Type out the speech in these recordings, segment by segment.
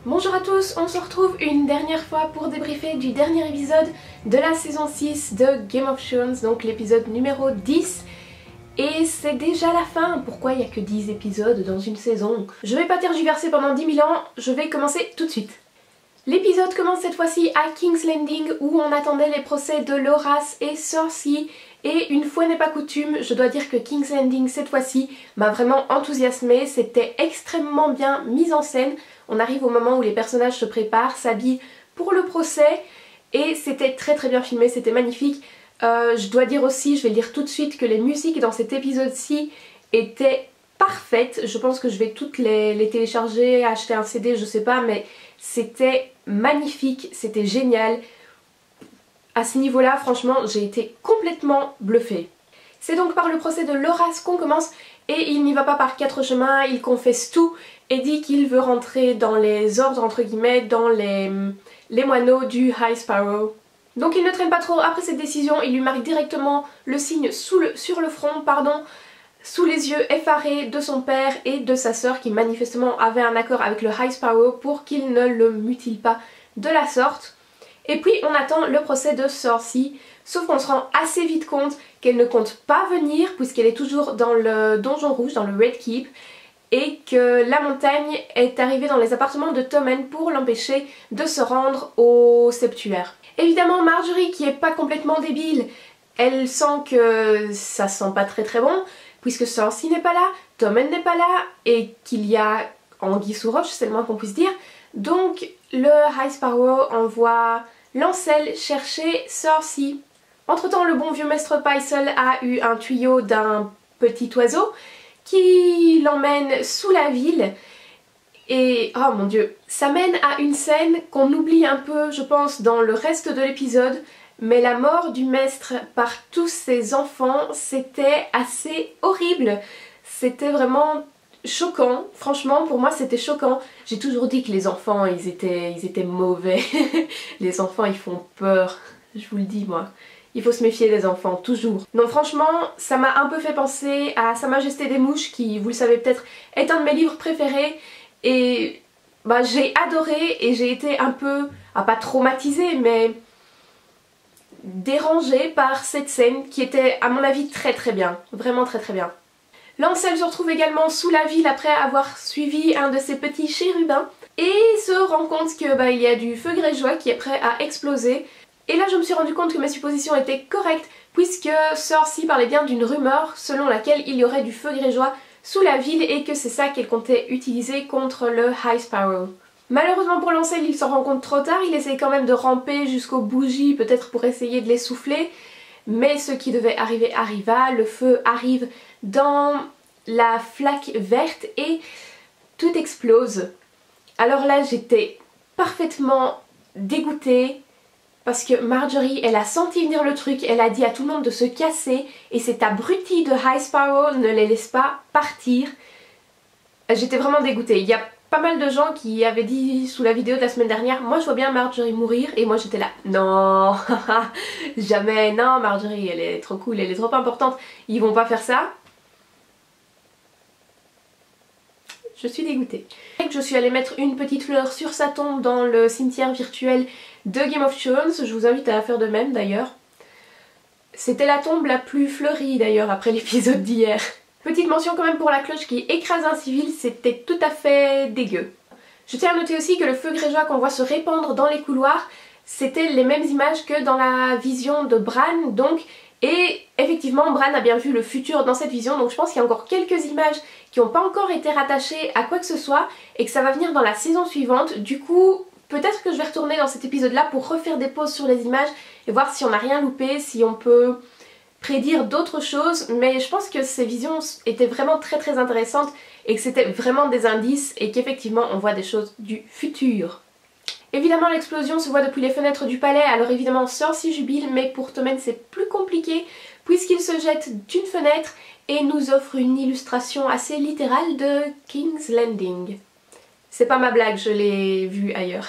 Bonjour à tous, on se retrouve une dernière fois pour débriefer du dernier épisode de la saison 6 de Game of Thrones, donc l'épisode numéro 10. Et c'est déjà la fin. Pourquoi il n'y a que 10 épisodes dans une saison? Je vais pas tergiverser pendant 10 000 ans, je vais commencer tout de suite. L'épisode commence cette fois-ci à King's Landing où on attendait les procès de Loras et Cersei. Et une fois n'est pas coutume, je dois dire que King's Landing cette fois-ci m'a vraiment enthousiasmée. C'était extrêmement bien mis en scène. On arrive au moment où les personnages se préparent, s'habillent pour le procès. Et c'était très bien filmé, c'était magnifique. Je dois dire aussi, je vais le dire tout de suite, que les musiques dans cet épisode-ci étaient parfaites. Je pense que je vais toutes les télécharger, acheter un CD, je sais pas, mais c'était magnifique, c'était génial. À ce niveau-là, franchement, j'ai été complètement bluffée. C'est donc par le procès de Loras qu'on commence et il n'y va pas par quatre chemins, il confesse tout et dit qu'il veut rentrer dans les ordres, entre guillemets, dans les moineaux du High Sparrow. Donc il ne traîne pas trop après cette décision, il lui marque directement le signe sur le front, sous les yeux effarés de son père et de sa sœur qui manifestement avaient un accord avec le High Sparrow pour qu'il ne le mutile pas de la sorte. Et puis on attend le procès de Cersei, sauf qu'on se rend assez vite compte qu'elle ne compte pas venir puisqu'elle est toujours dans le donjon rouge, dans le Red Keep, et que la montagne est arrivée dans les appartements de Tommen pour l'empêcher de se rendre au septuaire. Évidemment Marjorie, qui est pas complètement débile, elle sent que ça sent pas très bon, puisque Cersei n'est pas là, Tommen n'est pas là, et qu'il y a anguille sous roche, c'est le moins qu'on puisse dire. Donc le High Sparrow envoie Lancel chercher Cersei. Entre temps, le bon vieux maître Pycelle a eu un tuyau d'un petit oiseau qui l'emmène sous la ville. Et oh mon dieu, ça mène à une scène qu'on oublie un peu, je pense, dans le reste de l'épisode. Mais la mort du maître par tous ses enfants, c'était assez horrible. C'était vraiment choquant, franchement pour moi c'était choquant. J'ai toujours dit que les enfants ils étaient mauvais. Les enfants ils font peur, je vous le dis moi. Il faut se méfier des enfants, toujours. Non franchement ça m'a un peu fait penser à Sa Majesté des Mouches qui, vous le savez peut-être, est un de mes livres préférés. Et bah, j'ai adoré et j'ai été un peu, pas traumatisée mais dérangée par cette scène qui était à mon avis très bien, vraiment très bien. Lancel se retrouve également sous la ville après avoir suivi un de ses petits chérubins et se rend compte que il y a du feu grégeois qui est prêt à exploser. Et là je me suis rendu compte que mes suppositions étaient correctes puisque Cersei parlait bien d'une rumeur selon laquelle il y aurait du feu grégeois sous la ville et que c'est ça qu'elle comptait utiliser contre le High Sparrow. Malheureusement pour Lancel, il s'en rend compte trop tard, il essaye quand même de ramper jusqu'aux bougies peut-être pour essayer de les souffler. Mais ce qui devait arriver arriva, le feu arrive dans la flaque verte et tout explose. Alors là j'étais parfaitement dégoûtée parce que Marjorie elle a senti venir le truc, elle a dit à tout le monde de se casser et cet abruti de High Sparrow ne les laisse pas partir. J'étais vraiment dégoûtée. Il y a pas mal de gens qui avaient dit sous la vidéo de la semaine dernière, moi je vois bien Marjorie mourir, et moi j'étais là, non, jamais, non Marjorie elle est trop cool, elle est trop importante, ils vont pas faire ça. Je suis dégoûtée. Je suis allée mettre une petite fleur sur sa tombe dans le cimetière virtuel de Game of Thrones, je vous invite à la faire de même d'ailleurs. C'était la tombe la plus fleurie d'ailleurs après l'épisode d'hier. Petite mention quand même pour la cloche qui écrase un civil, c'était tout à fait dégueu. Je tiens à noter aussi que le feu grégeois qu'on voit se répandre dans les couloirs, c'était les mêmes images que dans la vision de Bran, donc, et effectivement Bran a bien vu le futur dans cette vision, donc je pense qu'il y a encore quelques images qui n'ont pas encore été rattachées à quoi que ce soit, et que ça va venir dans la saison suivante. Du coup, peut-être que je vais retourner dans cet épisode là pour refaire des pauses sur les images, et voir si on n'a rien loupé, si on peut prédire d'autres choses, mais je pense que ces visions étaient vraiment très intéressantes et que c'était vraiment des indices et qu'effectivement on voit des choses du futur. Évidemment l'explosion se voit depuis les fenêtres du palais, alors évidemment Cersei jubile, mais pour Tommen c'est plus compliqué puisqu'il se jette d'une fenêtre et nous offre une illustration assez littérale de King's Landing. C'est pas ma blague, je l'ai vue ailleurs.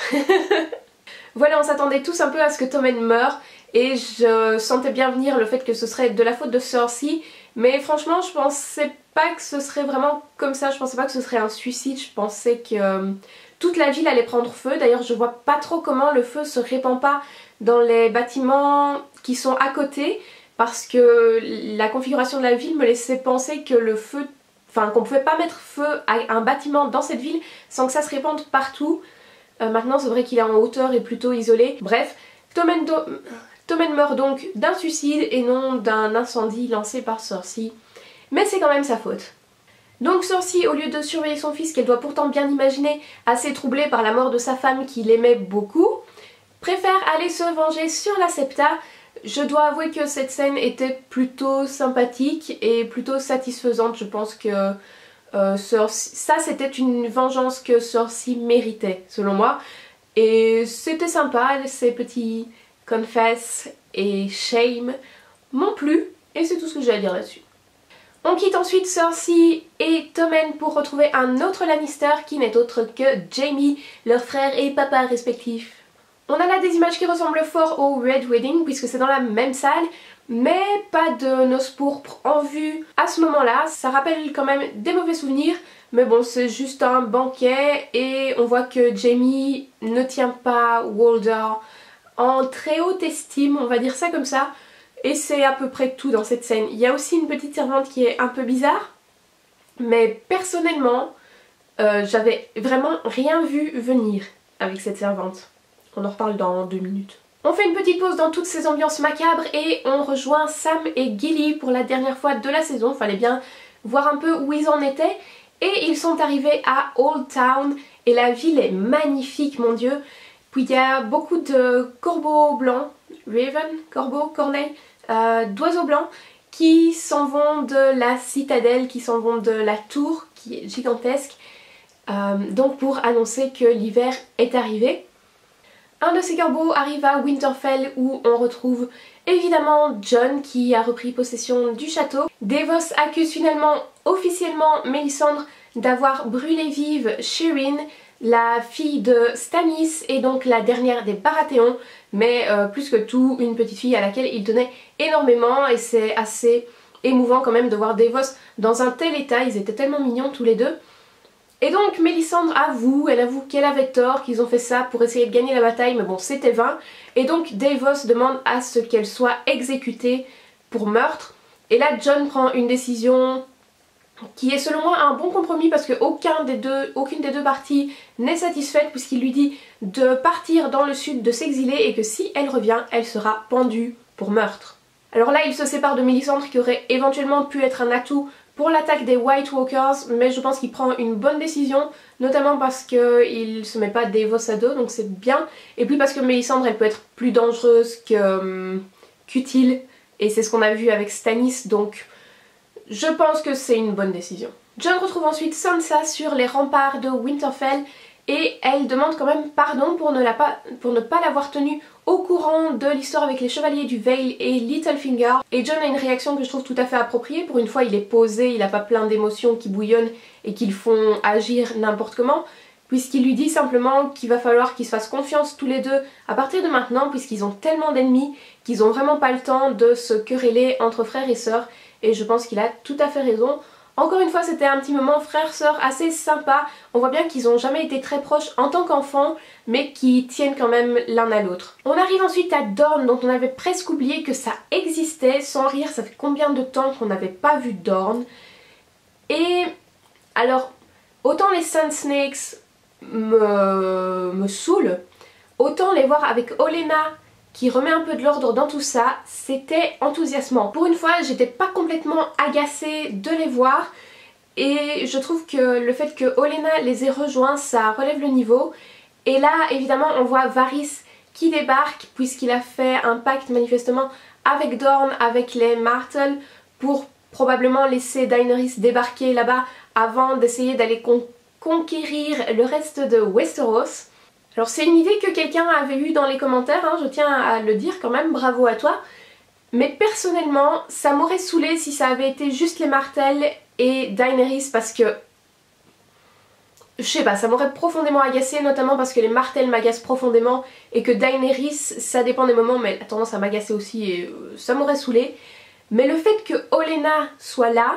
Voilà, on s'attendait tous un peu à ce que Tommen meure et je sentais bien venir le fait que ce serait de la faute de Cersei, mais franchement je pensais pas que ce serait vraiment comme ça, je pensais pas que ce serait un suicide, je pensais que toute la ville allait prendre feu. D'ailleurs je vois pas trop comment le feu se répand pas dans les bâtiments qui sont à côté, parce que la configuration de la ville me laissait penser que le feu, enfin qu'on pouvait pas mettre feu à un bâtiment dans cette ville sans que ça se répande partout. Maintenant c'est vrai qu'il est en hauteur et plutôt isolé. Bref, Tommen meurt donc d'un suicide et non d'un incendie lancé par Cersei. Mais c'est quand même sa faute. Donc Cersei, au lieu de surveiller son fils qu'elle doit pourtant bien imaginer assez troublé par la mort de sa femme qu'il aimait beaucoup, préfère aller se venger sur la Septa. Je dois avouer que cette scène était plutôt sympathique et plutôt satisfaisante. Je pense que ça c'était une vengeance que Cersei méritait selon moi. Et c'était sympa, ces petits confess et shame m'ont plu et c'est tout ce que j'ai à dire là-dessus. On quitte ensuite Cersei et Tommen pour retrouver un autre Lannister qui n'est autre que Jaime, leur frère et papa respectif. On a là des images qui ressemblent fort au Red Wedding puisque c'est dans la même salle, mais pas de noces pourpres en vue à ce moment-là. Ça rappelle quand même des mauvais souvenirs, mais bon c'est juste un banquet et on voit que Jaime ne tient pas Walder en très haute estime, on va dire ça comme ça. Et c'est à peu près tout dans cette scène. Il y a aussi une petite servante qui est un peu bizarre, mais personnellement j'avais vraiment rien vu venir avec cette servante. On en reparle dans 2 minutes. On fait une petite pause dans toutes ces ambiances macabres et on rejoint Sam et Gilly pour la dernière fois de la saison. Fallait bien voir un peu où ils en étaient. Et ils sont arrivés à Old Town et la ville est magnifique, mon dieu. Puis il y a beaucoup de corbeaux blancs, raven, corbeaux, corneilles, d'oiseaux blancs qui s'en vont de la citadelle, qui s'en vont de la tour qui est gigantesque, donc pour annoncer que l'hiver est arrivé. Un de ces corbeaux arrive à Winterfell où on retrouve évidemment Jon qui a repris possession du château. Davos accuse finalement officiellement Mélisandre d'avoir brûlé vive Shireen, la fille de Stannis et donc la dernière des Baratheons, mais plus que tout une petite fille à laquelle il tenait énormément et c'est assez émouvant quand même de voir Davos dans un tel état, ils étaient tellement mignons tous les deux. Et donc Mélisandre elle avoue qu'elle avait tort, qu'ils ont fait ça pour essayer de gagner la bataille, mais bon c'était vain. Et donc Davos demande à ce qu'elle soit exécutée pour meurtre. Et là Jon prend une décision qui est selon moi un bon compromis parce qu'aucune des deux parties n'est satisfaite puisqu'il lui dit de partir dans le sud, de s'exiler et que si elle revient, elle sera pendue pour meurtre. Alors là il se sépare de Mélisandre qui aurait éventuellement pu être un atout pour l'attaque des White Walkers, mais je pense qu'il prend une bonne décision, notamment parce qu'il se met pas Davos à dos, donc c'est bien, et puis parce que Mélisandre elle peut être plus dangereuse qu'utile, et c'est ce qu'on a vu avec Stannis, donc je pense que c'est une bonne décision. Jon retrouve ensuite Sansa sur les remparts de Winterfell et elle demande quand même pardon pour ne pas l'avoir tenue au courant de l'histoire avec les chevaliers du Vale et Littlefinger. Et Jon a une réaction que je trouve tout à fait appropriée. Pour une fois il est posé, il n'a pas plein d'émotions qui bouillonnent et qui le font agir n'importe comment, puisqu'il lui dit simplement qu'il va falloir qu'ils se fassent confiance tous les deux à partir de maintenant, puisqu'ils ont tellement d'ennemis qu'ils n'ont vraiment pas le temps de se quereller entre frères et sœurs, et je pense qu'il a tout à fait raison. Encore une fois c'était un petit moment frère-sœur assez sympa, on voit bien qu'ils n'ont jamais été très proches en tant qu'enfants, mais qui tiennent quand même l'un à l'autre. On arrive ensuite à Dorne dont on avait presque oublié que ça existait, sans rire ça fait combien de temps qu'on n'avait pas vu Dorne. Et alors autant les Sand Snakes me saoulent, autant les voir avec Olenna qui remet un peu de l'ordre dans tout ça, c'était enthousiasmant. Pour une fois, j'étais pas complètement agacée de les voir et je trouve que le fait que Olenna les ait rejoints, ça relève le niveau. Et là, évidemment, on voit Varys qui débarque puisqu'il a fait un pacte manifestement avec Dorne, avec les Martell, pour probablement laisser Daenerys débarquer là-bas avant d'essayer d'aller conquérir le reste de Westeros. Alors c'est une idée que quelqu'un avait eue dans les commentaires, hein, je tiens à le dire quand même, bravo à toi. Mais personnellement, ça m'aurait saoulé si ça avait été juste les Martell et Daenerys parce que... Je sais pas, ça m'aurait profondément agacé, notamment parce que les Martell m'agacent profondément et que Daenerys, ça dépend des moments, mais elle a tendance à m'agacer aussi et ça m'aurait saoulé. Mais le fait que Olenna soit là,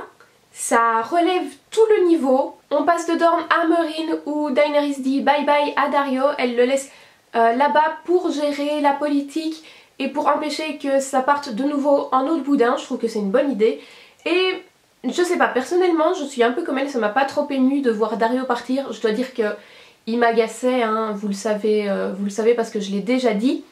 Ça relève tout le niveau. On passe de Dorne à Meereen où Daenerys dit bye bye à Daario. Elle le laisse là-bas pour gérer la politique et pour empêcher que ça parte de nouveau en eau de boudin. Je trouve que c'est une bonne idée. Et je sais pas, personnellement je suis un peu comme elle, ça m'a pas trop émue de voir Daario partir. Je dois dire que il m'agaçait, hein, vous le savez parce que je l'ai déjà dit.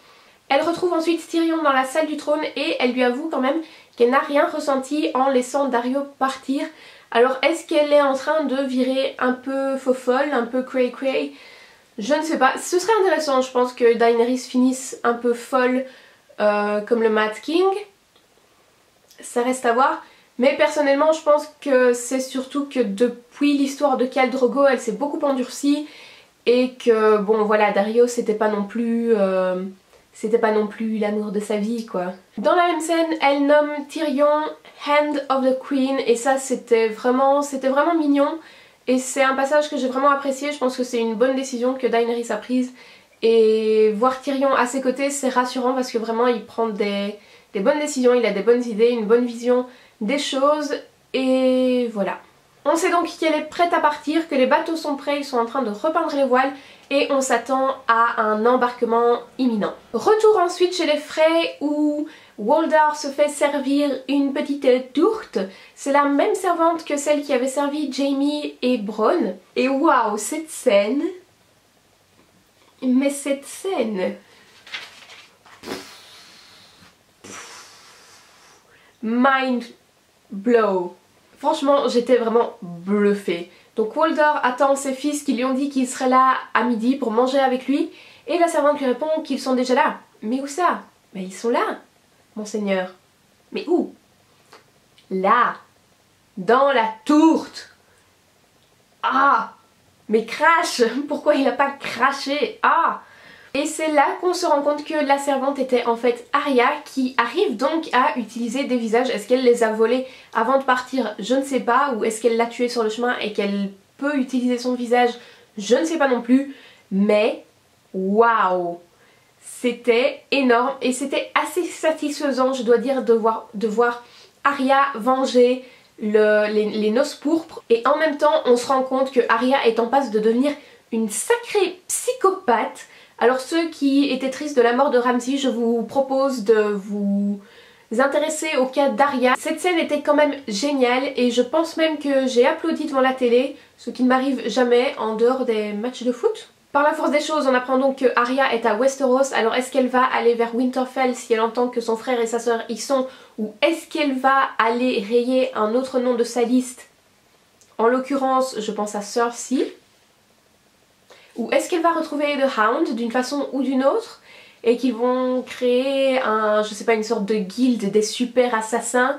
Elle retrouve ensuite Tyrion dans la salle du trône et elle lui avoue quand même qu'elle n'a rien ressenti en laissant Daario partir. Alors est-ce qu'elle est en train de virer un peu faux folle, un peu cray cray? Je ne sais pas. Ce serait intéressant, je pense que Daenerys finisse un peu folle comme le Mad King. Ça reste à voir. Mais personnellement je pense que c'est surtout que depuis l'histoire de Khal Drogo elle s'est beaucoup endurcie. Et que bon voilà, Daario c'était pas non plus l'amour de sa vie quoi. Dans la même scène, elle nomme Tyrion Hand of the Queen et ça c'était vraiment mignon. Et c'est un passage que j'ai vraiment apprécié, je pense que c'est une bonne décision que Daenerys a prise. Et voir Tyrion à ses côtés c'est rassurant parce que vraiment il prend des bonnes décisions, il a des bonnes idées, une bonne vision des choses et voilà. On sait donc qu'elle est prête à partir, que les bateaux sont prêts, ils sont en train de repeindre les voiles et on s'attend à un embarquement imminent. Retour ensuite chez les Frey où Waldar se fait servir une petite tourte. C'est la même servante que celle qui avait servi Jaime et Bronn. Et waouh, cette scène... Mais cette scène... Mind blow. Franchement, j'étais vraiment bluffée. Donc Waldar attend ses fils qui lui ont dit qu'ils seraient là à midi pour manger avec lui. Et la servante lui répond qu'ils sont déjà là. Mais où ça? Mais ils sont là, monseigneur. Mais où? Là, dans la tourte. Ah, mais crache. Pourquoi il n'a pas craché? Ah. Et c'est là qu'on se rend compte que la servante était en fait Arya qui arrive donc à utiliser des visages. Est-ce qu'elle les a volés avant de partir? Je ne sais pas. Ou est-ce qu'elle l'a tué sur le chemin et qu'elle peut utiliser son visage? Je ne sais pas non plus. Mais waouh! C'était énorme et c'était assez satisfaisant, je dois dire, de voir Arya venger les noces pourpres. Et en même temps, on se rend compte que Arya est en passe de devenir une sacrée psychopathe. Alors ceux qui étaient tristes de la mort de Ramsay, je vous propose de vous intéresser au cas d'Arya. Cette scène était quand même géniale et je pense même que j'ai applaudi devant la télé, ce qui ne m'arrive jamais en dehors des matchs de foot. Par la force des choses, on apprend donc que Arya est à Westeros. Alors est-ce qu'elle va aller vers Winterfell si elle entend que son frère et sa sœur y sont? Ou est-ce qu'elle va aller rayer un autre nom de sa liste? En l'occurrence, je pense à Cersei. Ou est-ce qu'elle va retrouver The Hound d'une façon ou d'une autre et qu'ils vont créer je sais pas, une sorte de guilde des super assassins?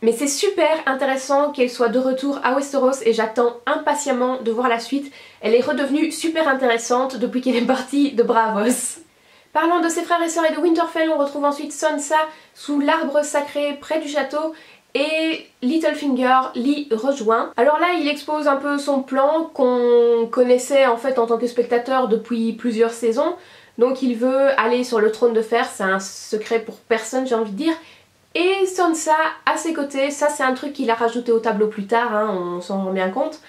Mais c'est super intéressant qu'elle soit de retour à Westeros et j'attends impatiemment de voir la suite. Elle est redevenue super intéressante depuis qu'elle est partie de Braavos. Parlant de ses frères et sœurs et de Winterfell, on retrouve ensuite Sansa sous l'arbre sacré près du château. Et Littlefinger l'y rejoint. Alors là il expose un peu son plan qu'on connaissait en fait en tant que spectateur depuis plusieurs saisons. Donc il veut aller sur le trône de fer, c'est un secret pour personne j'ai envie de dire. Et Sansa à ses côtés, ça c'est un truc qu'il a rajouté au tableau plus tard, hein, on s'en rend bien compte.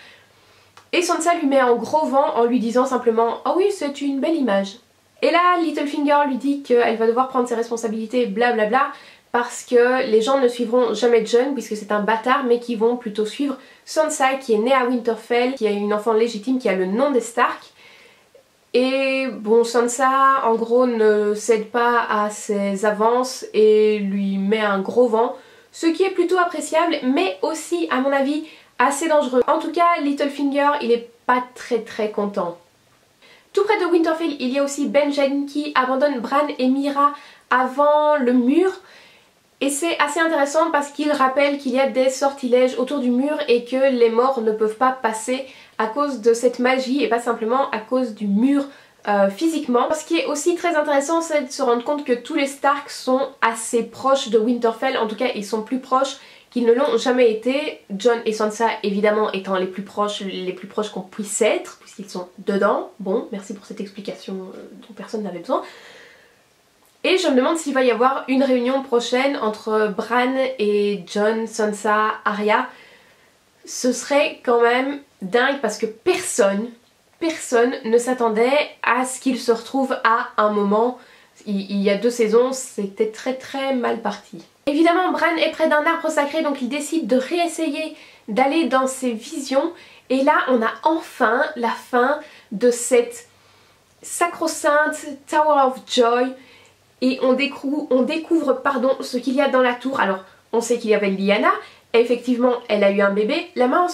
Et Sansa lui met en gros vent en lui disant simplement « Oh oui, c'est une belle image ». Et là Littlefinger lui dit qu'elle va devoir prendre ses responsabilités blablabla. Parce que les gens ne suivront jamais Jon puisque c'est un bâtard mais qui vont plutôt suivre Sansa qui est née à Winterfell, qui a une enfant légitime qui a le nom des Stark. Et bon, Sansa en gros ne cède pas à ses avances et lui met un gros vent, ce qui est plutôt appréciable mais aussi à mon avis assez dangereux. En tout cas Littlefinger il est pas très content. Tout près de Winterfell il y a aussi Benjen qui abandonne Bran et Mira avant le mur. Et c'est assez intéressant parce qu'il rappelle qu'il y a des sortilèges autour du mur et que les morts ne peuvent pas passer à cause de cette magie et pas simplement à cause du mur physiquement. Ce qui est aussi très intéressant, c'est de se rendre compte que tous les Stark sont assez proches de Winterfell, en tout cas ils sont plus proches qu'ils ne l'ont jamais été. Jon et Sansa évidemment étant les plus proches qu'on puisse être puisqu'ils sont dedans. Bon, merci pour cette explication dont personne n'avait besoin. Et je me demande s'il va y avoir une réunion prochaine entre Bran et Jon, Sansa, Arya. ce serait quand même dingue parce que personne ne s'attendait à ce qu'ils se retrouvent à un moment. Il y a 2 saisons, c'était très mal parti. Évidemment, Bran est près d'un arbre sacré, donc il décide de réessayer d'aller dans ses visions. Et là, on a enfin la fin de cette sacro-sainte Tower of Joy. Et on découvre ce qu'il y a dans la tour. Alors, on sait qu'il y avait Lyanna. Effectivement, elle a eu un bébé. La main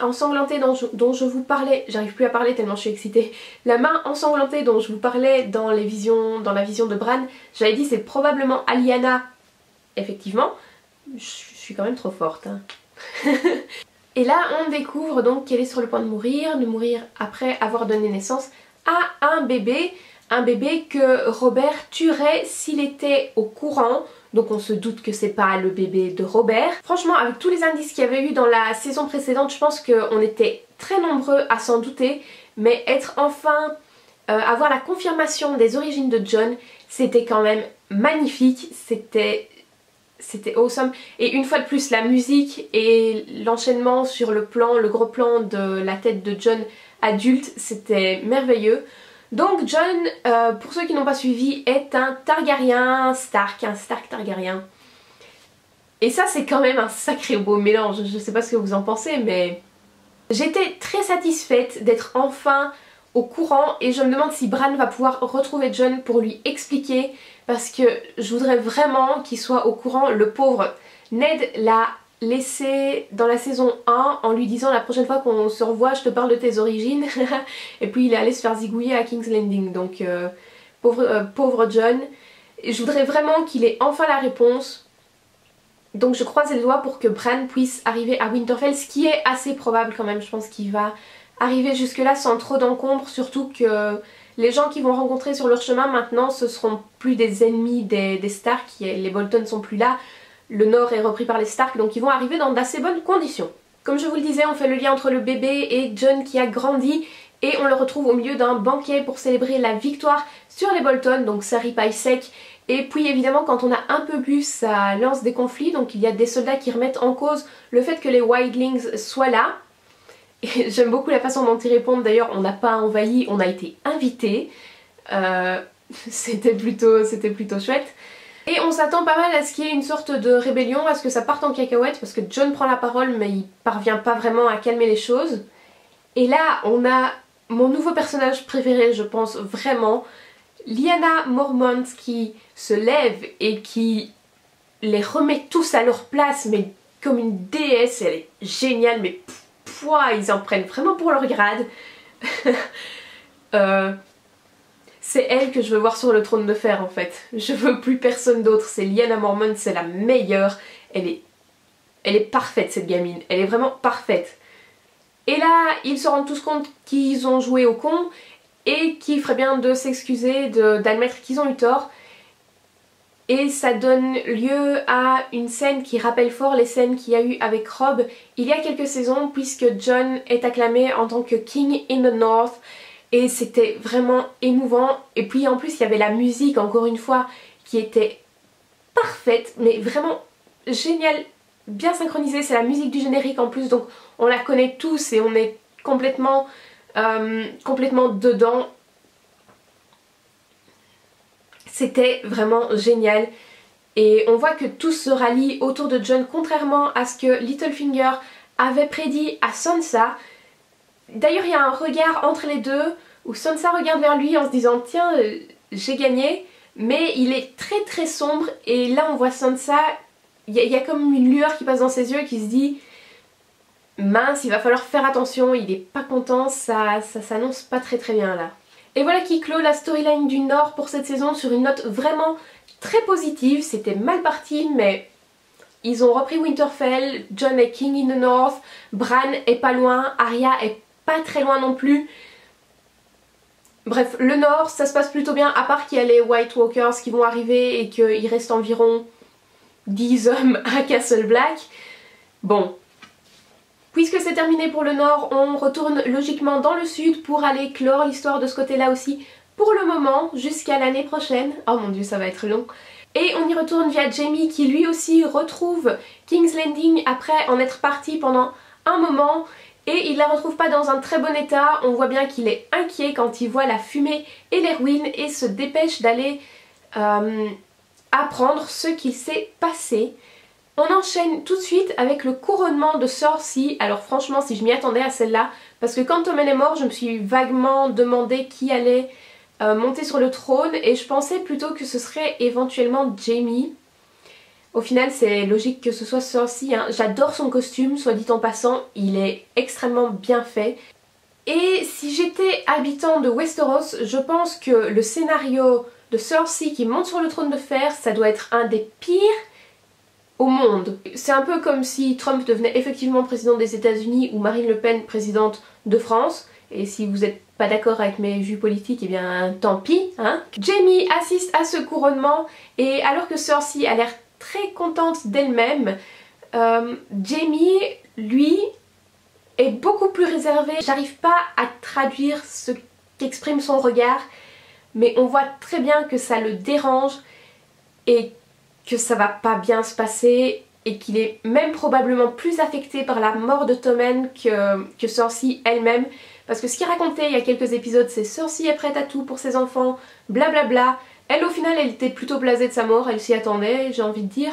ensanglantée dont je vous parlais, j'arrive plus à parler tellement je suis excitée. La main ensanglantée dont je vous parlais dans la vision de Bran, j'avais dit c'est probablement Lyanna. Effectivement, je suis quand même trop forte. Hein. Et là, on découvre donc qu'elle est sur le point de mourir après avoir donné naissance à un bébé que Robert tuerait s'il était au courant. Donc on se doute que c'est pas le bébé de Robert. Franchement, avec tous les indices qu'il y avait eu dans la saison précédente, je pense qu'on était très nombreux à s'en douter. Mais être enfin, avoir la confirmation des origines de Jon, c'était quand même magnifique. C'était awesome. Et une fois de plus, la musique et l'enchaînement sur le gros plan de la tête de Jon adulte, c'était merveilleux. Donc Jon, pour ceux qui n'ont pas suivi, est un Targaryen Stark, un Stark Targaryen. Et ça c'est quand même un sacré beau mélange, je sais pas ce que vous en pensez, mais j'étais très satisfaite d'être enfin au courant et je me demande si Bran va pouvoir retrouver Jon pour lui expliquer, parce que je voudrais vraiment qu'il soit au courant. Le pauvre Ned l'a laissé dans la saison 1 en lui disant la prochaine fois qu'on se revoit je te parle de tes origines et puis il est allé se faire zigouiller à King's Landing, donc pauvre Jon. Je voudrais vraiment qu'il ait enfin la réponse, donc je croise les doigts pour que Bran puisse arriver à Winterfell, ce qui est assez probable quand même. Je pense qu'il va arriver jusque là sans trop d'encombre, surtout que les gens qu'ils vont rencontrer sur leur chemin maintenant ce seront plus des ennemis des Stark, les Bolton sont plus là. Le nord est repris par les Stark, donc ils vont arriver dans d'assez bonnes conditions. Comme je vous le disais, on fait le lien entre le bébé et Jon qui a grandi et on le retrouve au milieu d'un banquet pour célébrer la victoire sur les Bolton, donc ça ripaille sec. Et puis évidemment quand on a un peu bu, ça lance des conflits, donc il y a des soldats qui remettent en cause le fait que les Wildlings soient là. Et j'aime beaucoup la façon dont ils répondent, d'ailleurs on n'a pas envahi, on a été invités. C'était plutôt chouette. Et on s'attend pas mal à ce qu'il y ait une sorte de rébellion, à ce que ça parte en cacahuète, parce que Jon prend la parole mais il parvient pas vraiment à calmer les choses. Et là on a mon nouveau personnage préféré, je pense vraiment, Lyanna Mormont, qui se lève et qui les remet tous à leur place, mais comme une déesse. Elle est géniale, mais ils en prennent vraiment pour leur grade. C'est elle que je veux voir sur le trône de fer en fait. Je veux plus personne d'autre, c'est Lyanna Mormont, c'est la meilleure. Elle est parfaite cette gamine, elle est vraiment parfaite. Et là, ils se rendent tous compte qu'ils ont joué au con et qu'il ferait bien de s'excuser, d'admettre qu'ils ont eu tort. Et ça donne lieu à une scène qui rappelle fort les scènes qu'il y a eu avec Robb il y a quelques saisons, puisque Jon est acclamé en tant que King in the North. Et c'était vraiment émouvant. Et puis en plus il y avait la musique encore une fois qui était parfaite, mais vraiment géniale, bien synchronisée. C'est la musique du générique en plus, donc on la connaît tous et on est complètement dedans. C'était vraiment génial. Et on voit que tout se rallie autour de Jon, contrairement à ce que Littlefinger avait prédit à Sansa. D'ailleurs il y a un regard entre les deux où Sansa regarde vers lui en se disant tiens j'ai gagné, mais il est très sombre. Et là on voit Sansa, il y a comme une lueur qui passe dans ses yeux qui se dit mince, il va falloir faire attention, il est pas content, ça s'annonce pas très bien là. Et voilà qui clôt la storyline du Nord pour cette saison sur une note vraiment très positive. C'était mal parti mais ils ont repris Winterfell, Jon est King in the North, Bran est pas loin, Arya est pas très loin non plus. Bref, le Nord ça se passe plutôt bien, à part qu'il y a les White Walkers qui vont arriver et qu'il reste environ 10 hommes à Castle Black. Bon, puisque c'est terminé pour le Nord, on retourne logiquement dans le Sud pour aller clore l'histoire de ce côté-là aussi pour le moment, jusqu'à l'année prochaine. Oh mon dieu, ça va être long. Et on y retourne via Jaime qui lui aussi retrouve King's Landing après en être parti pendant un moment et il la retrouve pas dans un très bon état. On voit bien qu'il est inquiet quand il voit la fumée et les ruines et se dépêche d'aller apprendre ce qu'il s'est passé. On enchaîne tout de suite avec le couronnement de Cersei. Alors franchement, si je m'y attendais à celle-là, parce que quand Tommen est mort, je me suis vaguement demandé qui allait monter sur le trône et je pensais plutôt que ce serait éventuellement Jaime. Au final, c'est logique que ce soit Cersei, hein. J'adore son costume, soit dit en passant, il est extrêmement bien fait. Et si j'étais habitant de Westeros, je pense que le scénario de Cersei qui monte sur le trône de fer, ça doit être un des pires au monde. C'est un peu comme si Trump devenait effectivement président des États-Unis ou Marine Le Pen présidente de France. Et si vous n'êtes pas d'accord avec mes vues politiques, eh bien tant pis, hein. Jaime assiste à ce couronnement et alors que Cersei a l'air très contente d'elle-même, Jaime, lui, est beaucoup plus réservé. J'arrive pas à traduire ce qu'exprime son regard, mais on voit très bien que ça le dérange et que ça va pas bien se passer et qu'il est même probablement plus affecté par la mort de Tommen que Cersei elle-même. Parce que ce qu'il racontait il y a quelques épisodes, c'est Cersei est prête à tout pour ses enfants, blablabla. Elle au final elle était plutôt blasée de sa mort, elle s'y attendait, j'ai envie de dire.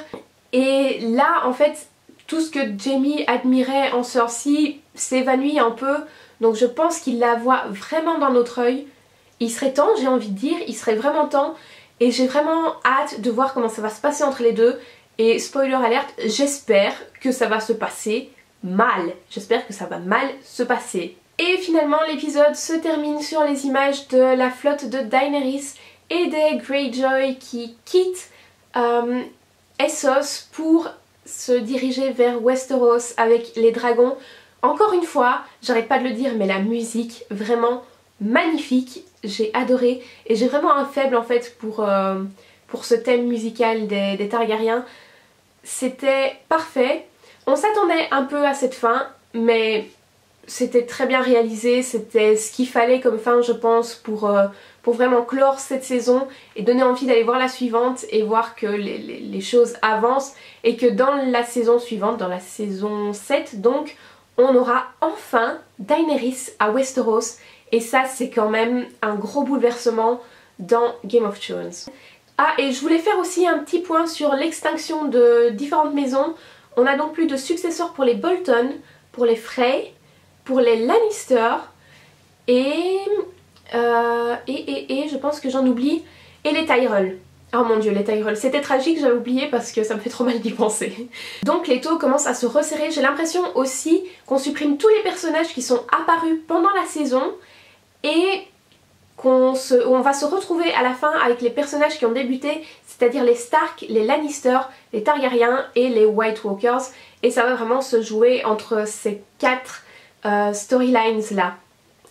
Et là en fait tout ce que Jaime admirait en Cersei s'évanouit un peu. Donc je pense qu'il la voit vraiment d'un autre œil. Il serait temps, j'ai envie de dire, il serait vraiment temps. Et j'ai vraiment hâte de voir comment ça va se passer entre les deux. Et spoiler alert, j'espère que ça va se passer mal. J'espère que ça va mal se passer. Et finalement l'épisode se termine sur les images de la flotte de Daenerys et des Greyjoy qui quittent Essos pour se diriger vers Westeros avec les dragons. Encore une fois, j'arrête pas de le dire, mais la musique vraiment magnifique, j'ai adoré et j'ai vraiment un faible en fait pour ce thème musical des Targaryens. C'était parfait, on s'attendait un peu à cette fin mais c'était très bien réalisé, c'était ce qu'il fallait comme fin je pense pour vraiment clore cette saison et donner envie d'aller voir la suivante et voir que les choses avancent et que dans la saison suivante, dans la saison 7 donc, on aura enfin Daenerys à Westeros. Et ça c'est quand même un gros bouleversement dans Game of Thrones. Ah et je voulais faire aussi un petit point sur l'extinction de différentes maisons. On a donc plus de successeurs pour les Bolton, pour les Frey, pour les Lannister et je pense que j'en oublie, et les Tyrell. Oh mon dieu, les Tyrell, c'était tragique, j'avais oublié parce que ça me fait trop mal d'y penser. Donc les taux commencent à se resserrer, j'ai l'impression aussi qu'on supprime tous les personnages qui sont apparus pendant la saison et on va se retrouver à la fin avec les personnages qui ont débuté, c'est-à-dire les Stark, les Lannister, les Targaryens et les White Walkers. Et ça va vraiment se jouer entre ces quatre storylines là,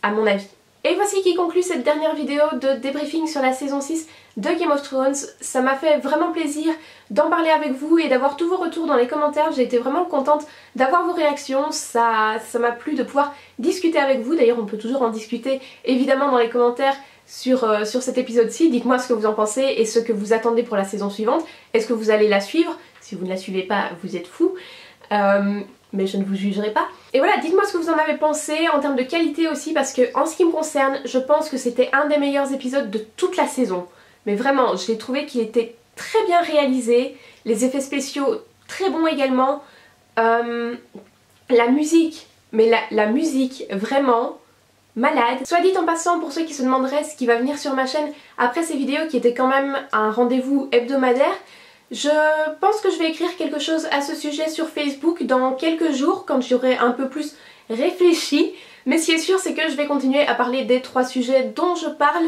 à mon avis. Et voici qui conclut cette dernière vidéo de débriefing sur la saison 6 de Game of Thrones. Ça m'a fait vraiment plaisir d'en parler avec vous et d'avoir tous vos retours dans les commentaires. J'ai été vraiment contente d'avoir vos réactions, ça m'a plu de pouvoir discuter avec vous. D'ailleurs on peut toujours en discuter évidemment dans les commentaires sur cet épisode-ci. Dites-moi ce que vous en pensez et ce que vous attendez pour la saison suivante. Est-ce que vous allez la suivre? Si vous ne la suivez pas, vous êtes fous. Mais je ne vous jugerai pas. Et voilà, dites-moi ce que vous en avez pensé en termes de qualité aussi, parce que en ce qui me concerne, je pense que c'était un des meilleurs épisodes de toute la saison. Mais vraiment, je l'ai trouvé qu'il était très bien réalisé, les effets spéciaux très bons également, la musique, mais la musique vraiment malade. Soit dit en passant, pour ceux qui se demanderaient ce qui va venir sur ma chaîne après ces vidéos qui étaient quand même un rendez-vous hebdomadaire, je pense que je vais écrire quelque chose à ce sujet sur Facebook dans quelques jours quand j'aurai un peu plus réfléchi. Mais ce qui est sûr c'est que je vais continuer à parler des 3 sujets dont je parle,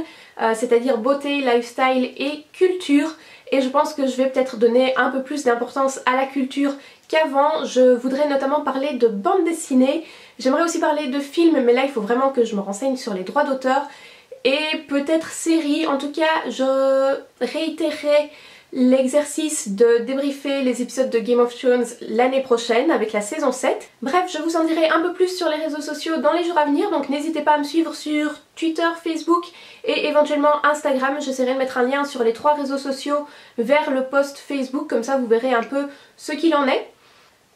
c'est-à-dire beauté, lifestyle et culture. Et je pense que je vais peut-être donner un peu plus d'importance à la culture qu'avant. Je voudrais notamment parler de bande dessinée. J'aimerais aussi parler de films, mais là il faut vraiment que je me renseigne sur les droits d'auteur. Et peut-être séries, en tout cas je réitérerai l'exercice de débriefer les épisodes de Game of Thrones l'année prochaine avec la saison 7. Bref, je vous en dirai un peu plus sur les réseaux sociaux dans les jours à venir, donc n'hésitez pas à me suivre sur Twitter, Facebook et éventuellement Instagram. J'essaierai de mettre un lien sur les 3 réseaux sociaux vers le post Facebook, comme ça vous verrez un peu ce qu'il en est.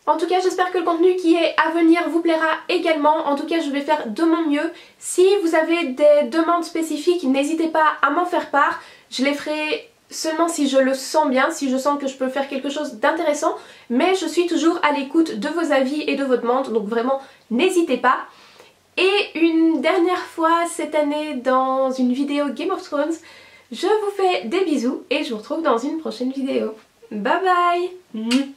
En tout cas, j'espère que le contenu qui est à venir vous plaira également. En tout cas, je vais faire de mon mieux. Si vous avez des demandes spécifiques, n'hésitez pas à m'en faire part. Je les ferai seulement si je le sens bien, si je sens que je peux faire quelque chose d'intéressant. Mais je suis toujours à l'écoute de vos avis et de vos demandes, donc vraiment, n'hésitez pas. Et une dernière fois cette année dans une vidéo Game of Thrones, je vous fais des bisous et je vous retrouve dans une prochaine vidéo. Bye bye.